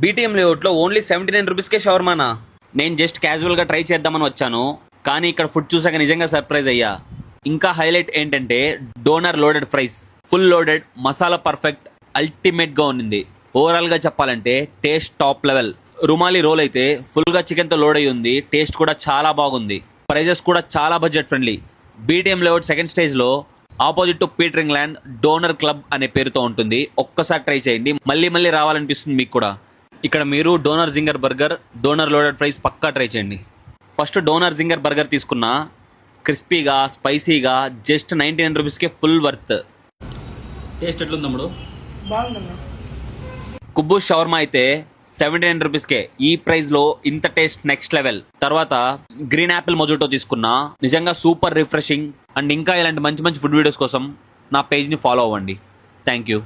BTM లేఅవుట్లో only 79 రూపీస్కే షవర్మానా? నేను జస్ట్ క్యాజువల్గా ట్రై చేద్దామని వచ్చాను, కానీ ఇక్కడ ఫుడ్ చూసాక నిజంగా సర్ప్రైజ్ అయ్యా. ఇంకా హైలైట్ ఏంటంటే doner loaded fries, full loaded, masala perfect, అల్టిమేట్గా ఉన్నింది. ఓవరాల్గా చెప్పాలంటే taste top level. Rumali roll అయితే ఫుల్గా చికెన్తో లోడ్ అయ్యి ఉంది, టేస్ట్ కూడా చాలా బాగుంది. ప్రైజెస్ కూడా చాలా budget friendly. BTM layout second స్టేజ్లో opposite to Peter England doner club అనే పేరుతో ఉంటుంది. ఒక్కసారి ట్రై చేయండి, మళ్ళీ మళ్ళీ రావాలనిపిస్తుంది మీకు కూడా. ఇక్కడ మీరు doner zinger burger, doner loaded fries పక్కా ట్రై చేయండి. ఫస్ట్ డోనర్ జింగర్ బర్గర్ తీసుకున్నా, క్రిస్పీగా స్పైసీగా జస్ట్ 99 రూపీస్కే ఫుల్ వర్త్. టేస్ట్ ఎట్లుంది తమ్ముడు? బాగుందన్నా. కుబ్బూస్ షవర్మా అయితే 79 రూపీస్కే. ఈ ప్రైస్ లో ఇంత టేస్ట్ నెక్స్ట్ లెవెల్. తర్వాత గ్రీన్ యాపిల్ మొజోటో తీసుకున్నా, నిజంగా సూపర్ రిఫ్రెషింగ్. అండ్ ఇంకా ఇలాంటి మంచి మంచి ఫుడ్ వీడియోస్ కోసం నా పేజ్ని ఫాలో అవ్వండి. Thank you.